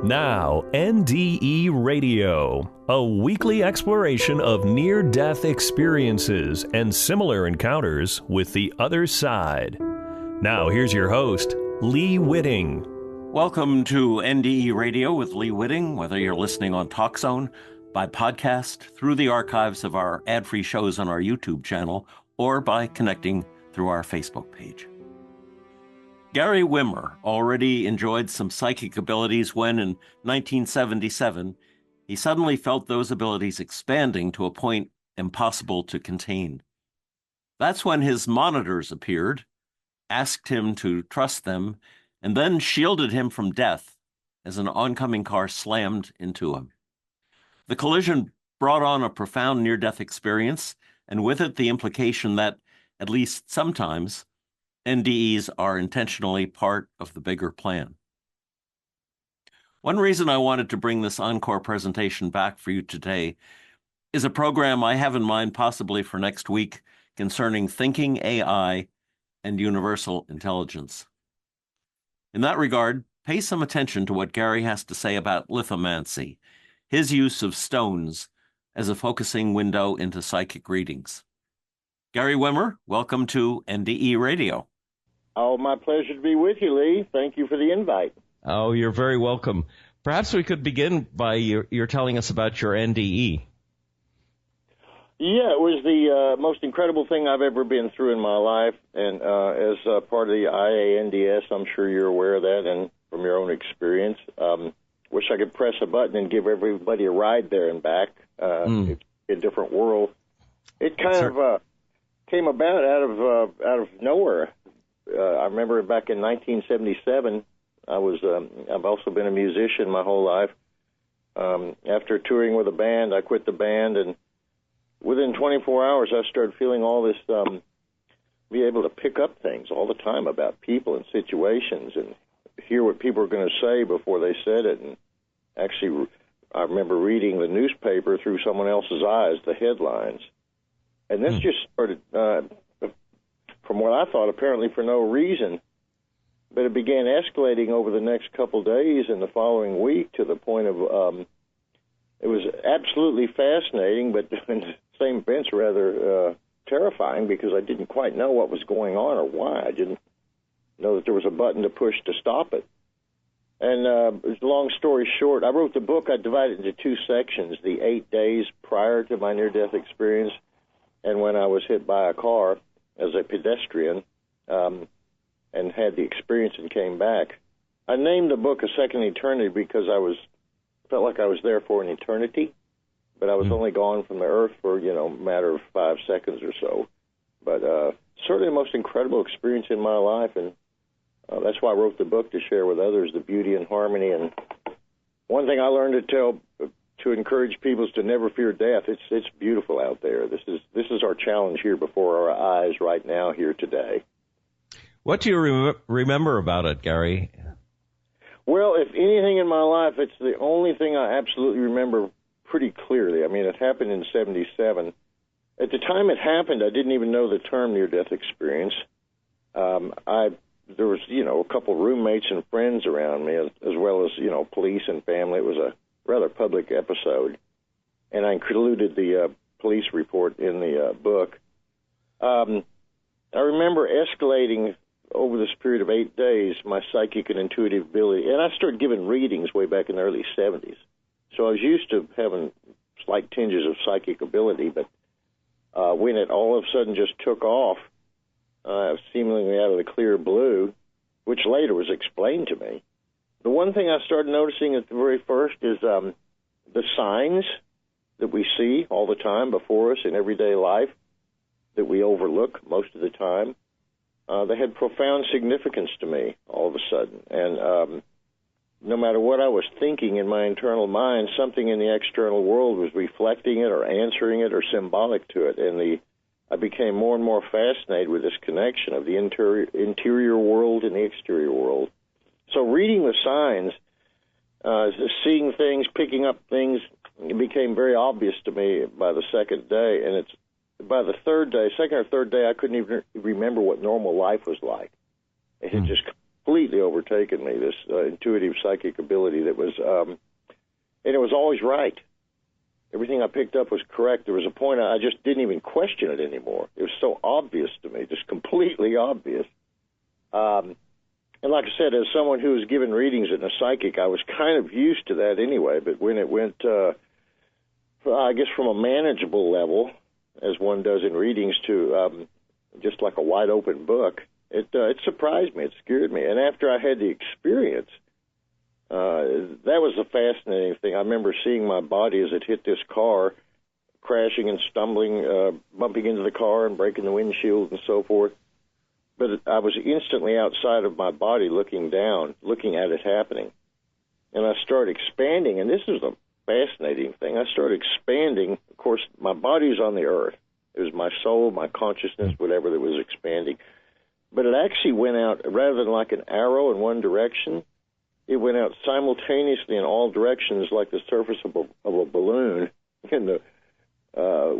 Now, NDE Radio, a weekly exploration of near-death experiences and similar encounters with the other side. Now, here's your host, Lee Witting. Welcome to NDE Radio with Lee Witting, whether you're listening on TalkZone, by podcast, through the archives of our ad-free shows on our YouTube channel, or by connecting through our Facebook page. Gary Wimmer already enjoyed some psychic abilities when, in 1977, he suddenly felt those abilities expanding to a point impossible to contain. That's when his monitors appeared, asked him to trust them, and then shielded him from death as an oncoming car slammed into him. The collision brought on a profound near-death experience, and with it the implication that, at least sometimes, NDEs are intentionally part of the bigger plan. One reason I wanted to bring this encore presentation back for you today is a program I have in mind possibly for next week concerning thinking AI and universal intelligence. In that regard, pay some attention to what Gary has to say about lithomancy, his use of stones as a focusing window into psychic readings. Gary Wimmer, welcome to NDE Radio. Oh, my pleasure to be with you, Lee. Thank you for the invite. Oh, you're very welcome. Perhaps we could begin by your telling us about your NDE. Yeah, it was the most incredible thing I've ever been through in my life, and as part of the IANDS, I'm sure you're aware of that, and from your own experience. Wish I could press a button and give everybody a ride there and back. It's a different world. It kind of came about out of nowhere. I remember back in 1977, I've also been a musician my whole life. After touring with a band, I quit the band, and within 24 hours, I started feeling all this, be able to pick up things all the time about people and situations and hear what people were going to say before they said it. And actually, I remember reading the newspaper through someone else's eyes, the headlines. And this just started, from what I thought, apparently for no reason. But it began escalating over the next couple days and the following week to the point of, it was absolutely fascinating, but in the same sense rather terrifying, because I didn't quite know what was going on or why. I didn't know that there was a button to push to stop it. And long story short, I wrote the book. I divided it into two sections, the 8 days prior to my near-death experience and when I was hit by a car as a pedestrian and had the experience and came back. I named the book A Second Eternity because felt like I was there for an eternity, but I was only gone from the earth for, a matter of 5 seconds or so. But certainly the most incredible experience in my life, and that's why I wrote the book, to share with others the beauty and harmony. And one thing I learned to encourage people is to never fear death. It's beautiful out there. This is our challenge here before our eyes right now, here today. What do you remember about it, Gary? Well, if anything in my life, it's the only thing I absolutely remember pretty clearly. I mean, it happened in 1977. At the time it happened, I didn't even know the term near-death experience. There was, a couple roommates and friends around me, as well as, police and family. It was a rather public episode, and I included the police report in the book. I remember escalating over this period of 8 days my psychic and intuitive ability, and I started giving readings way back in the early 70s. So I was used to having slight tinges of psychic ability, but when it all of a sudden just took off, seemingly out of the clear blue, which later was explained to me, the one thing I started noticing at the very first is the signs that we see all the time before us in everyday life that we overlook most of the time. They had profound significance to me all of a sudden. And no matter what I was thinking in my internal mind, something in the external world was reflecting it or answering it or symbolic to it. And I became more and more fascinated with this connection of the interior world and the exterior world. So reading the signs, seeing things, picking up things, it became very obvious to me by the second day. And by the third day, second or third day, I couldn't even remember what normal life was like. It had just completely overtaken me, this intuitive psychic ability that was, and it was always right. Everything I picked up was correct. There was a point I just didn't even question it anymore. It was so obvious to me, just completely obvious. And like I said, as someone who was given readings and a psychic, I was kind of used to that anyway. But when it went, I guess, from a manageable level, as one does in readings, to just like a wide open book, it surprised me. It scared me. And after I had the experience, that was a fascinating thing. I remember seeing my body as it hit this car, crashing and stumbling, bumping into the car and breaking the windshield and so forth. But I was instantly outside of my body looking down, looking at it happening. And I started expanding, and this is a fascinating thing. I started expanding. Of course, my body's on the earth. It was my soul, my consciousness, whatever that was expanding. But it actually went out, rather than like an arrow in one direction, it went out simultaneously in all directions like the surface of a balloon. And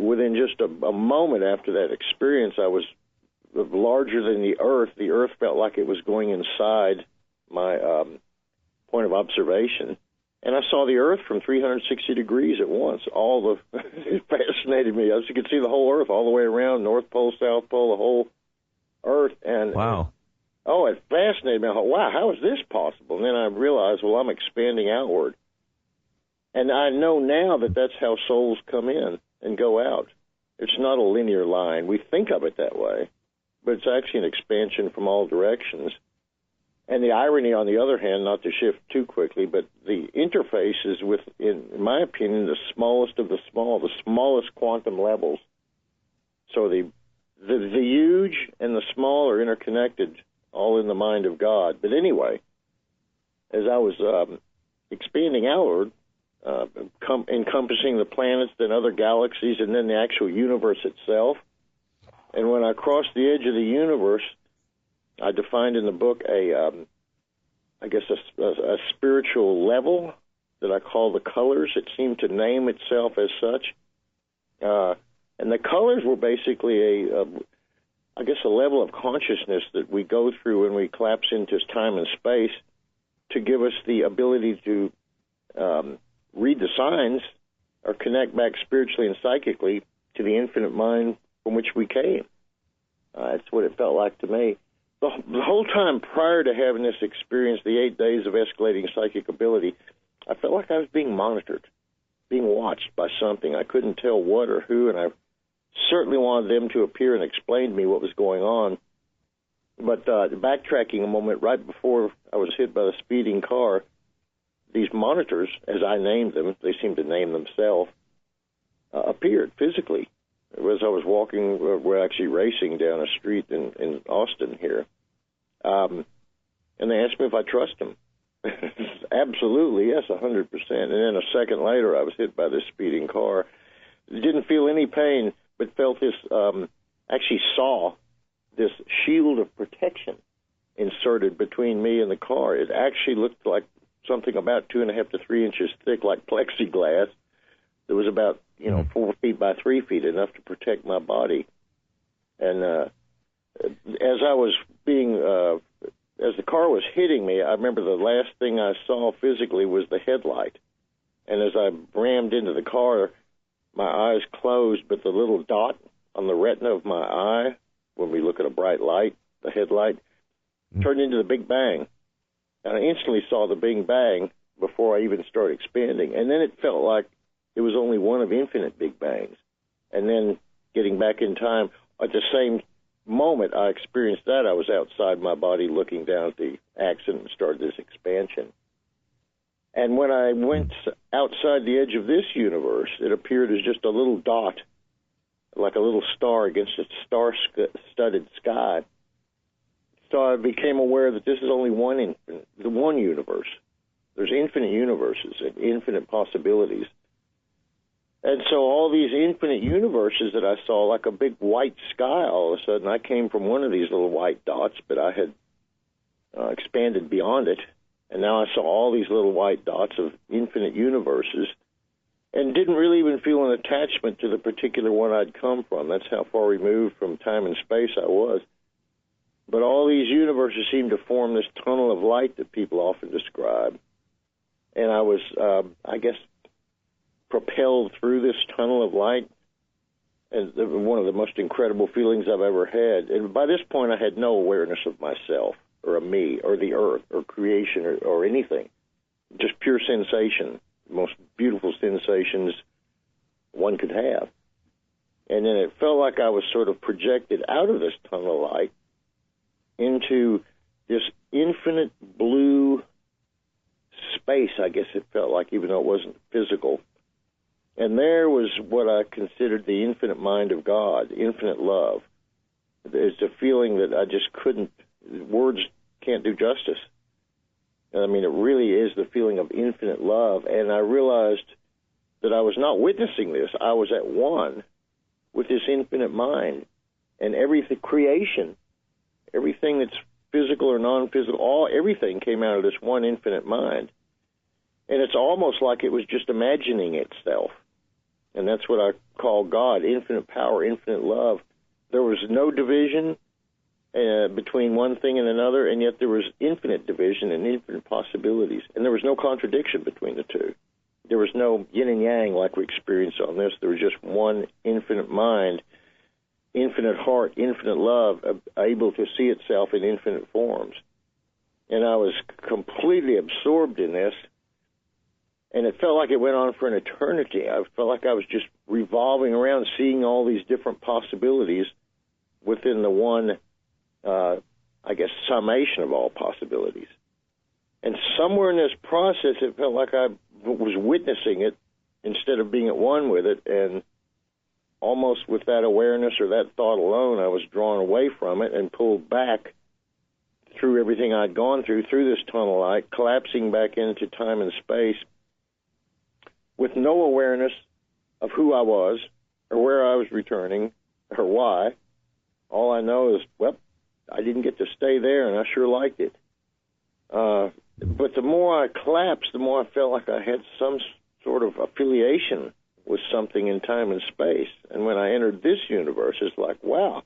within just a moment after that experience, I was larger than the earth. The earth felt like it was going inside my point of observation. And I saw the earth from 360 degrees at once. It fascinated me. As you could see the whole earth all the way around, North Pole, South Pole, the whole earth. And wow. It fascinated me. I thought, wow, how is this possible? And then I realized, well, I'm expanding outward. And I know now that that's how souls come in and go out. It's not a linear line. We think of it that way, but it's actually an expansion from all directions. And the irony, on the other hand, not to shift too quickly, but the interface is with, in my opinion, the smallest of the smallest quantum levels. So the huge and the small are interconnected, all in the mind of God. But anyway, as I was expanding outward, encompassing the planets, then other galaxies, and then the actual universe itself, and when I crossed the edge of the universe, I defined in the book a spiritual level that I call the colors. It seemed to name itself as such. And the colors were basically a level of consciousness that we go through when we collapse into time and space to give us the ability to read the signs or connect back spiritually and psychically to the infinite mind from which we came. That's what it felt like to me. The whole time prior to having this experience, the 8 days of escalating psychic ability, I felt like I was being monitored, being watched by something. I couldn't tell what or who, and I certainly wanted them to appear and explain to me what was going on. But backtracking a moment, right before I was hit by the speeding car, these monitors, as I named them, they seemed to name themselves, appeared physically. As I was walking, we're actually racing down a street in Austin here, and they asked me if I trust them. Absolutely, yes, 100%. And then a second later, I was hit by this speeding car. Didn't feel any pain, but felt this, actually saw this shield of protection inserted between me and the car. It actually looked like something about 2.5 to 3 inches thick, like plexiglass. It was about 4 feet by 3 feet, enough to protect my body. And as I was as the car was hitting me, I remember the last thing I saw physically was the headlight. And as I rammed into the car, my eyes closed, but the little dot on the retina of my eye, when we look at a bright light, the headlight, turned into the Big Bang. And I instantly saw the Big Bang before I even started expanding. And then it felt like it was only one of infinite Big Bangs. And then getting back in time, at the same moment I experienced that, I was outside my body looking down at the accident and started this expansion. And when I went outside the edge of this universe, it appeared as just a little dot, like a little star against a star-studded sky. So I became aware that this is only one universe. There's infinite universes and infinite possibilities. And so all these infinite universes that I saw, like a big white sky, all of a sudden I came from one of these little white dots, but I had expanded beyond it. And now I saw all these little white dots of infinite universes and didn't really even feel an attachment to the particular one I'd come from. That's how far removed from time and space I was. But all these universes seem to form this tunnel of light that people often describe. And I was, I guess, propelled through this tunnel of light, and one of the most incredible feelings I've ever had. And by this point, I had no awareness of myself or of me or the earth or creation or anything. Just pure sensation, the most beautiful sensations one could have. And then it felt like I was sort of projected out of this tunnel of light into this infinite blue space, I guess it felt like, even though it wasn't physical. And there was what I considered the infinite mind of God, infinite love. It's a feeling that I just couldn't, words can't do justice. I mean, it really is the feeling of infinite love. And I realized that I was not witnessing this. I was at one with this infinite mind. And everything, creation, everything that's physical or non-physical, everything came out of this one infinite mind. And it's almost like it was just imagining itself. And that's what I call God, infinite power, infinite love. There was no division between one thing and another, and yet there was infinite division and infinite possibilities. And there was no contradiction between the two. There was no yin and yang like we experienced on this. There was just one infinite mind, infinite heart, infinite love, able to see itself in infinite forms. And I was completely absorbed in this. And it felt like it went on for an eternity. I felt like I was just revolving around, seeing all these different possibilities within the one, I guess, summation of all possibilities. And somewhere in this process, it felt like I was witnessing it instead of being at one with it. And almost with that awareness or that thought alone, I was drawn away from it and pulled back through everything I'd gone through this tunnel light, collapsing back into time and space, with no awareness of who I was or where I was returning or why. All I know is, well, I didn't get to stay there, and I sure liked it. But the more I collapsed, the more I felt like I had some sort of affiliation with something in time and space. And when I entered this universe, it's like, wow,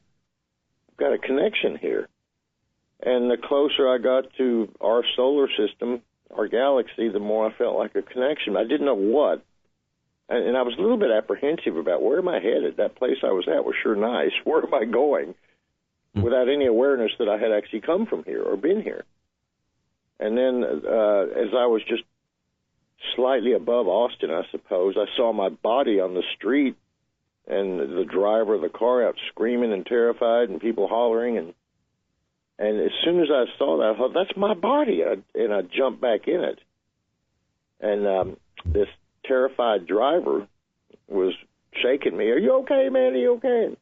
I've got a connection here. And the closer I got to our solar system, our galaxy, the more I felt like a connection. I didn't know what. And I was a little bit apprehensive about where am I headed. That place I was at was sure nice. Where am I going? Without any awareness that I had actually come from here or been here. And then as I was just slightly above Austin, I suppose, I saw my body on the street and the driver of the car out screaming and terrified and people hollering. And as soon as I saw that, I thought, that's my body. And I jumped back in it. And this terrified driver was shaking me. Are you okay, man? Are you okay?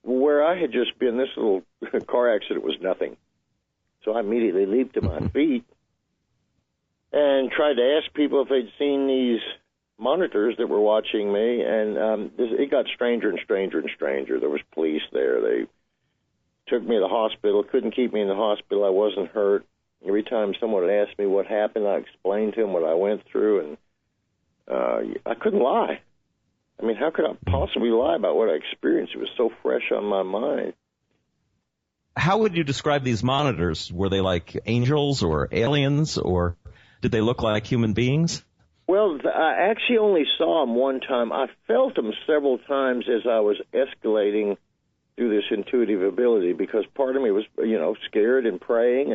Where I had just been, this little car accident was nothing. So I immediately leaped to my feet and tried to ask people if they'd seen these monitors that were watching me. And it got stranger and stranger and stranger. There was police there. They took me to the hospital, couldn't keep me in the hospital. I wasn't hurt. Every time someone would ask me what happened, I explained to them what I went through, and I couldn't lie. I mean, how could I possibly lie about what I experienced? It was so fresh on my mind. How would you describe these monitors? Were they like angels or aliens, or did they look like human beings? Well, I actually only saw them one time. I felt them several times as I was escalating through this intuitive ability, because part of me was, scared and praying,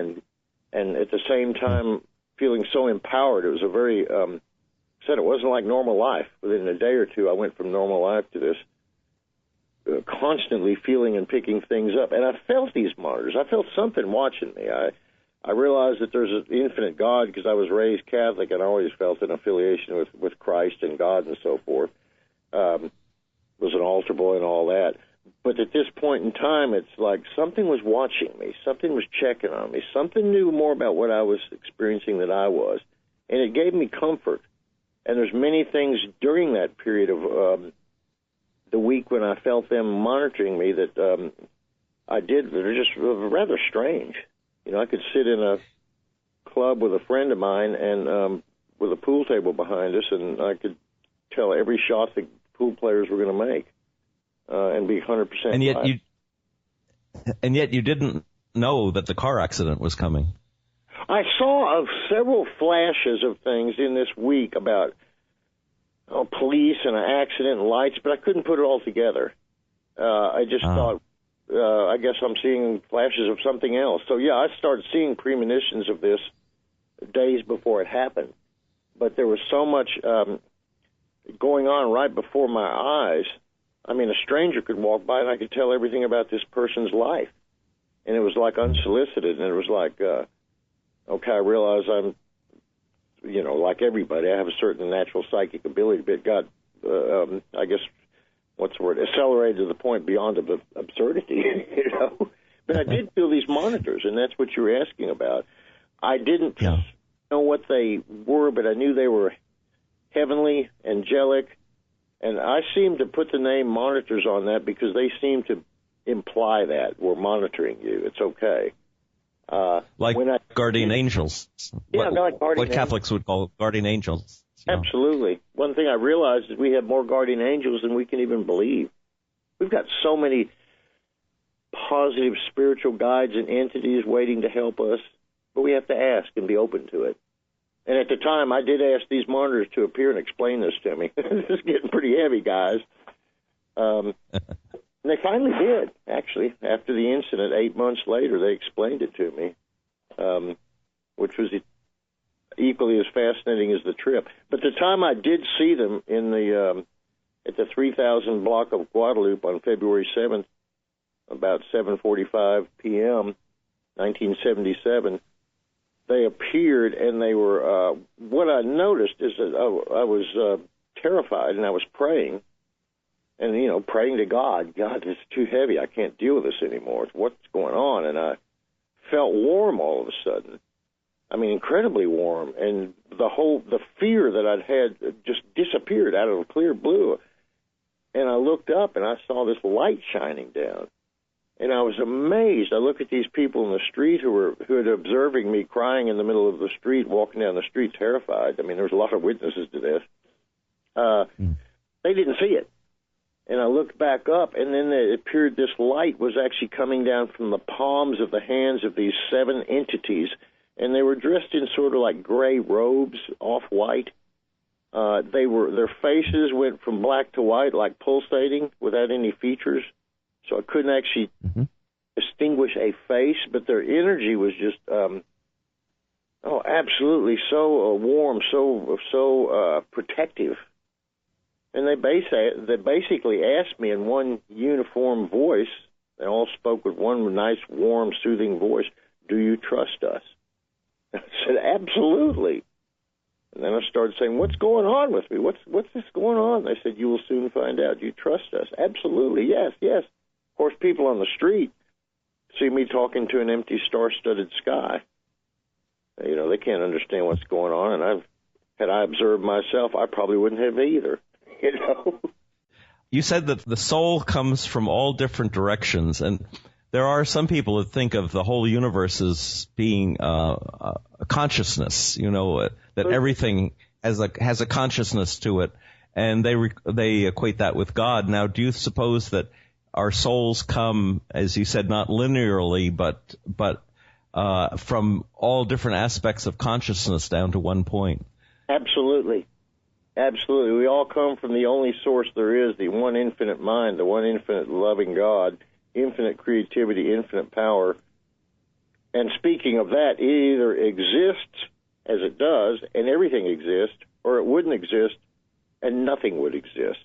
and at the same time feeling so empowered. It was a very, said it wasn't like normal life. Within a day or two, I went from normal life to this constantly feeling and picking things up. And I felt these monitors. I felt something watching me. I realized that there's an infinite God because I was raised Catholic and I always felt an affiliation with Christ and God and so forth. Was an altar boy and all that. But at this point in time, it's like something was watching me. Something was checking on me. Something knew more about what I was experiencing than I was. And it gave me comfort. And there's many things during that period of the week when I felt them monitoring me that I did that are just rather strange. I could sit in a club with a friend of mine and with a pool table behind us, and I could tell every shot the pool players were going to make and be 100% and yet you didn't know that the car accident was coming? I saw several flashes of things in this week about police and an accident and lights, but I couldn't put it all together. I just thought, I guess I'm seeing flashes of something else. So, yeah, I started seeing premonitions of this days before it happened. But there was so much going on right before my eyes. I mean, a stranger could walk by and I could tell everything about this person's life. And it was like unsolicited, and it was like, okay, I realize I'm, like everybody, I have a certain natural psychic ability, but got, I guess, what's the word, accelerated to the point beyond absurdity, But I did feel these monitors, and that's what you were asking about. I didn't know what they were, but I knew they were heavenly, angelic, and I seemed to put the name monitors on that because they seem to imply that we're monitoring you. It's okay. Like guardian angels. Yeah, like guardian what Catholics would call guardian angels. Absolutely. One thing I realized is we have more guardian angels than we can even believe. We've got so many positive spiritual guides and entities waiting to help us, but we have to ask and be open to it. And at the time, I did ask these monitors to appear and explain this to me. This is getting pretty heavy, guys. And they finally did, actually. After the incident, 8 months later, they explained it to me, which was equally as fascinating as the trip. But the time I did see them in the at the 3000 block of Guadalupe on February 7th, about 7:45 p.m., 1977, they appeared, and they were, what I noticed is that I was terrified, and I was praying, and, praying to God, God, this is too heavy. I can't deal with this anymore. What's going on? And I felt warm all of a sudden. I mean, incredibly warm. And the fear that I'd had just disappeared out of the clear blue. And I looked up, and I saw this light shining down. And I was amazed. I looked at these people in the street who had observing me crying in the middle of the street, walking down the street terrified. I mean, there was a lot of witnesses to this. They didn't see it. And I looked back up, and then it appeared this light was actually coming down from the palms of the hands of these 7 entities, and they were dressed in sort of like gray robes, off-white. Their faces went from black to white, like pulsating, without any features. So I couldn't actually distinguish a face, but their energy was just, absolutely so warm, so protective. And they basically asked me in one uniform voice, they all spoke with one nice, warm, soothing voice, do you trust us? I said, absolutely. And then I started saying, what's going on with me? What's this going on? They said, you will soon find out. Do you trust us? Absolutely, yes. Of course, people on the street see me talking to an empty star-studded sky. They can't understand what's going on, and had I observed myself, I probably wouldn't have either. You said that the soul comes from all different directions, and there are some people that think of the whole universe as being a consciousness, that everything has a consciousness to it, and they equate that with God. Now, do you suppose that our souls come, as you said, not linearly, but from all different aspects of consciousness down to one point? Absolutely. Absolutely. We all come from the only source there is, the one infinite mind, the one infinite loving God, infinite creativity, infinite power. And speaking of that, it either exists as it does, and everything exists, or it wouldn't exist, and nothing would exist.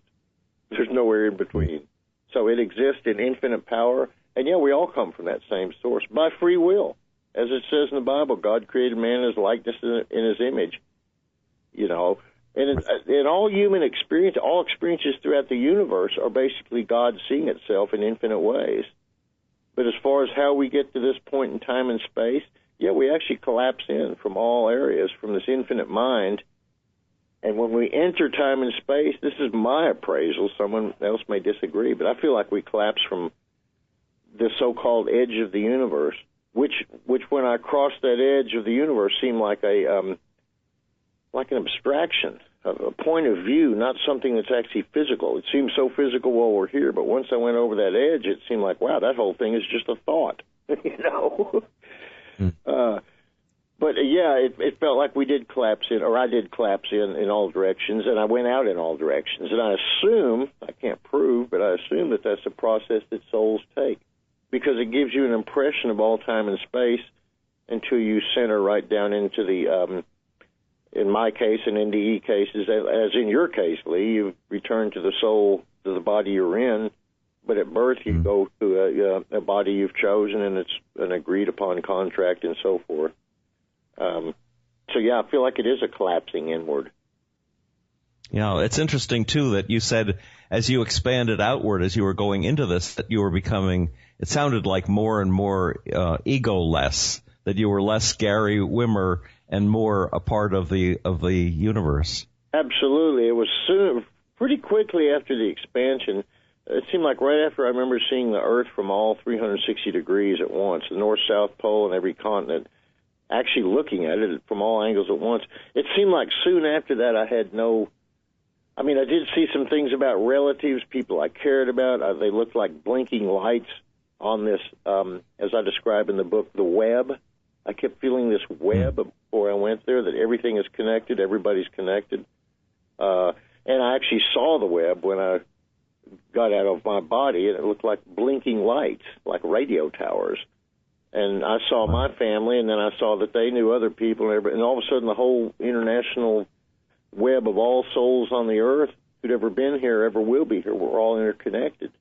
There's nowhere in between. So it exists in infinite power, and we all come from that same source by free will. As it says in the Bible, God created man in his likeness and in his image. And in all human experience, all experiences throughout the universe are basically God seeing itself in infinite ways. But as far as how we get to this point in time and space, we actually collapse in from all areas, from this infinite mind. And when we enter time and space, this is my appraisal, someone else may disagree, but I feel like we collapse from the so-called edge of the universe, which when I crossed that edge of the universe seemed like an abstraction, a point of view, not something that's actually physical. It seems so physical while we're here, but once I went over that edge, it seemed like, wow, that whole thing is just a thought. you know. But yeah, it felt like we did collapse in, or I did collapse in all directions, and I went out in all directions. And I assume, I can't prove, but I assume that that's a process that souls take, because it gives you an impression of all time and space until you center right down into the, in my case, in NDE cases, as in your case, Lee, you return to the soul, to the body you're in, but at birth you go to a body you've chosen, and it's an agreed-upon contract and so forth. So, yeah, I feel like it is a collapsing inward. Yeah, it's interesting, too, that you said as you expanded outward, as you were going into this, that you were becoming, it sounded like more and more ego-less, that you were less Gary Wimmer and more a part of the universe. Absolutely. It was pretty quickly after the expansion. It seemed like right after I remember seeing the Earth from all 360 degrees at once, the North, South Pole, and every continent, actually looking at it from all angles at once. It seemed like soon after that I had I did see some things about relatives, people I cared about. They looked like blinking lights on this, as I describe in the book, the web. I kept feeling this web before I went there, that everything is connected, everybody's connected. And I actually saw the web when I got out of my body, and it looked like blinking lights, like radio towers. And I saw my family, and then I saw that they knew other people, and all of a sudden the whole international web of all souls on the earth who'd ever been here, ever will be here, we're all interconnected.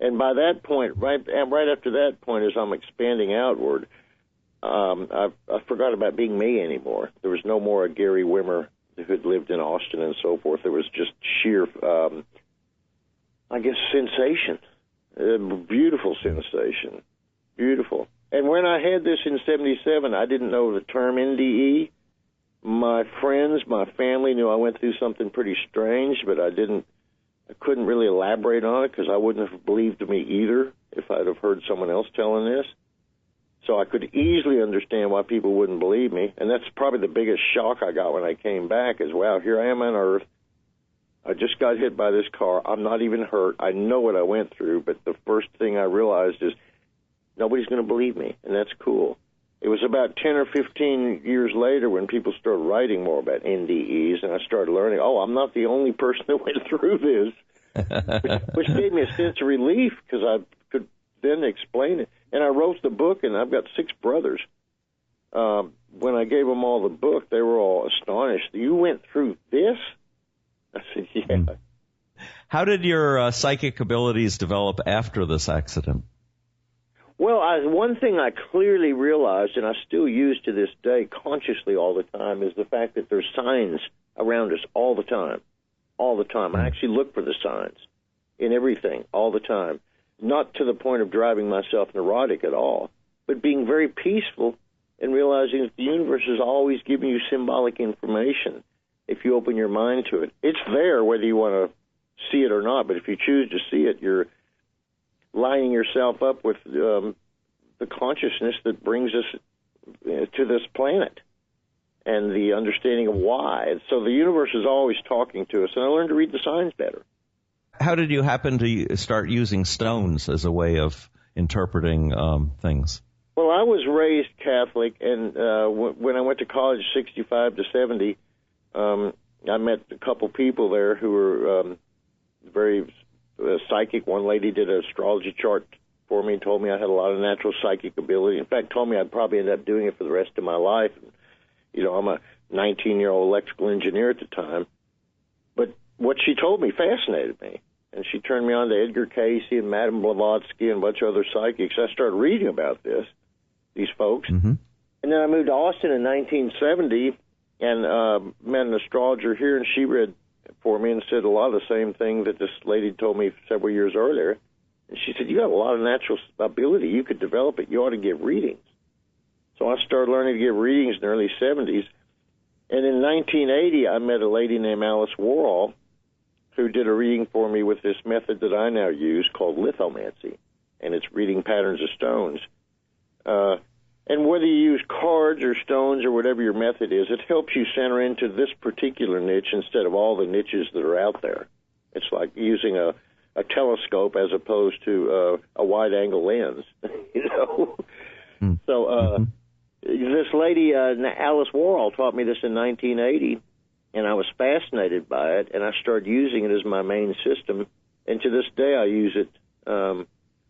And by that point, right after that point, as I'm expanding outward, I forgot about being me anymore. There was no more a Gary Wimmer who'd lived in Austin and so forth. There was just sheer, sensation, beautiful sensation, beautiful. And when I had this in 77, I didn't know the term NDE. My friends, my family knew I went through something pretty strange, but I couldn't really elaborate on it because I wouldn't have believed me either if I'd have heard someone else telling this. So I could easily understand why people wouldn't believe me. And that's probably the biggest shock I got when I came back is, wow, here I am on Earth. I just got hit by this car. I'm not even hurt. I know what I went through, but the first thing I realized is nobody's going to believe me, and that's cool. It was about 10 or 15 years later when people started writing more about NDEs, and I started learning, I'm not the only person that went through this, which gave me a sense of relief because I could then explain it. And I wrote the book, and I've got 6 brothers. When I gave them all the book, they were all astonished. You went through this? I said, yeah. How did your psychic abilities develop after this accident? Well, one thing I clearly realized, and I still use to this day consciously all the time, is the fact that there's signs around us all the time. All the time. I actually look for the signs in everything all the time. Not to the point of driving myself neurotic at all, but being very peaceful and realizing that the universe is always giving you symbolic information if you open your mind to it. It's there whether you want to see it or not, but if you choose to see it, you're lining yourself up with the consciousness that brings us to this planet and the understanding of why. So the universe is always talking to us, and I learned to read the signs better. How did you happen to start using stones as a way of interpreting things? Well, I was raised Catholic, and when I went to college, 65 to 70, I met a couple people there who were very psychic. One lady did an astrology chart for me and told me I had a lot of natural psychic ability. In fact, told me I'd probably end up doing it for the rest of my life. You know, I'm a 19-year-old electrical engineer at the time. But what she told me fascinated me. And she turned me on to Edgar Cayce and Madame Blavatsky and a bunch of other psychics. I started reading about these folks. Mm-hmm. And then I moved to Austin in 1970 and met an astrologer here, and she read for me and said a lot of the same thing that this lady told me several years earlier. And she said, you got a lot of natural ability. You could develop it. You ought to give readings. So I started learning to give readings in the early 70s. And in 1980, I met a lady named Alice Warhol who did a reading for me with this method that I now use called lithomancy, and it's reading patterns of stones. And whether you use cards or stones or whatever your method is, it helps you center into this particular niche instead of all the niches that are out there. It's like using a telescope as opposed to a wide-angle lens, So this lady, Alice Warhol, taught me this in 1980, and I was fascinated by it, and I started using it as my main system, and to this day I use it.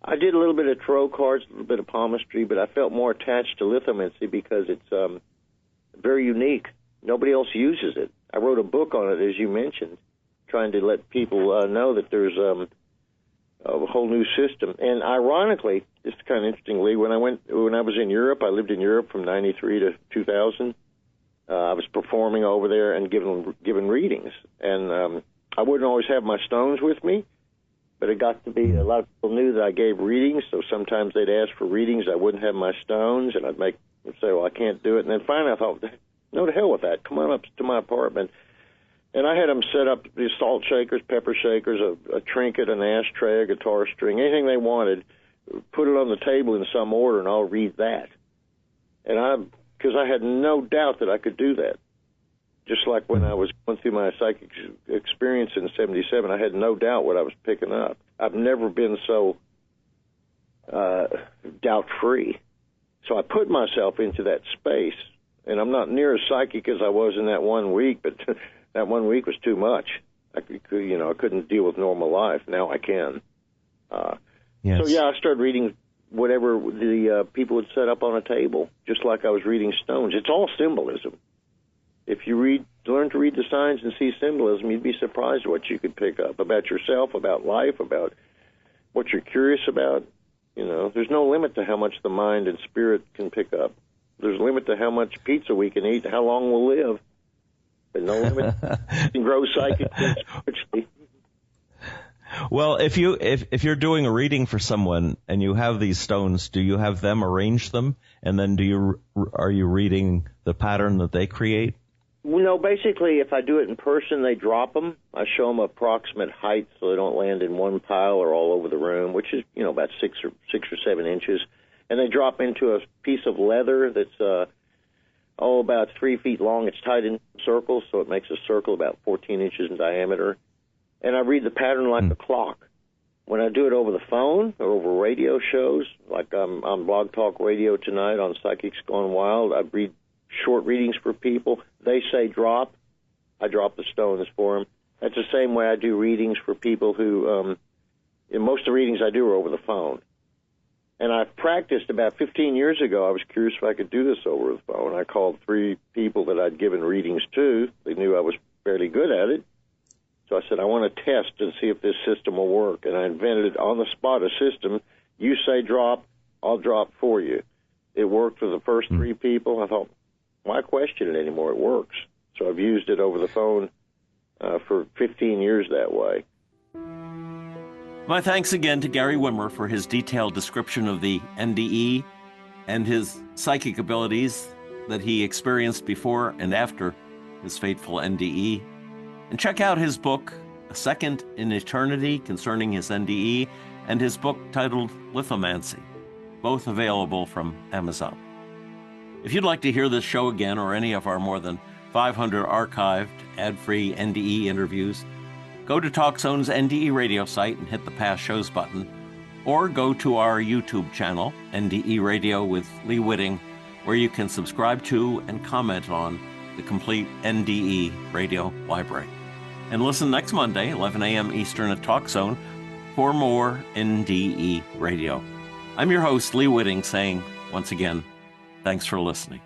I did a little bit of tarot cards, a little bit of palmistry, but I felt more attached to lithomancy because it's very unique. Nobody else uses it. I wrote a book on it, as you mentioned, trying to let people know that there's a whole new system. And ironically, it's kind of interesting, Lee, when I was in Europe, I lived in Europe from 93 to 2000. I was performing over there and giving readings. And I wouldn't always have my stones with me, but it got to be a lot of people knew that I gave readings, so sometimes they'd ask for readings. I wouldn't have my stones, and I'd say, well, I can't do it. And then finally I thought, no, to hell with that. Come on up to my apartment. And I had them set up these salt shakers, pepper shakers, a trinket, an ashtray, a guitar string, anything they wanted, put it on the table in some order, and I'll read that. And because I had no doubt that I could do that. Just like when I was going through my psychic experience in 77, I had no doubt what I was picking up. I've never been so doubt-free. So I put myself into that space, and I'm not near as psychic as I was in that 1 week, but that 1 week was too much. I couldn't deal with normal life. Now I can. Yes. So, yeah, I started reading whatever the people would set up on a table, just like I was reading stones. It's all symbolism. If you learn to read the signs and see symbolism, you'd be surprised what you could pick up about yourself, about life, about what you're curious about. There's no limit to how much the mind and spirit can pick up. There's a limit to how much pizza we can eat and how long we'll live. But no limit. You can grow psychically. Well, if you're doing a reading for someone and you have these stones, do you have them arrange them, and then are you reading the pattern that they create? No, basically, if I do it in person, they drop them. I show them approximate height so they don't land in one pile or all over the room, which is about 6 or 7 inches, and they drop into a piece of leather that's about 3 feet long. It's tied in circles, so it makes a circle about 14 inches in diameter. And I read the pattern like a clock. When I do it over the phone or over radio shows, like I'm on Blog Talk Radio tonight on Psychics Gone Wild, I read short readings for people. They say drop. I drop the stones for them. That's the same way I do readings for people who, most of the readings I do are over the phone. And I practiced about 15 years ago. I was curious if I could do this over the phone. I called 3 people that I'd given readings to. They knew I was fairly good at it. So I said, I want to test and see if this system will work. And I invented on the spot a system. You say drop, I'll drop for you. It worked for the first 3 people. I thought, why question it anymore? It works. So I've used it over the phone for 15 years that way. My thanks again to Gary Wimmer for his detailed description of the NDE and his psychic abilities that he experienced before and after his fateful NDE. And check out his book, A Second in Eternity, concerning his NDE, and his book titled Lithomancy, both available from Amazon. If you'd like to hear this show again or any of our more than 500 archived, ad-free NDE interviews, go to TalkZone's NDE Radio site and hit the Past Shows button, or go to our YouTube channel, NDE Radio with Lee Witting, where you can subscribe to and comment on the complete NDE Radio library. And listen next Monday, 11 a.m. Eastern at TalkZone, for more NDE Radio. I'm your host, Lee Witting, saying, once again, thanks for listening.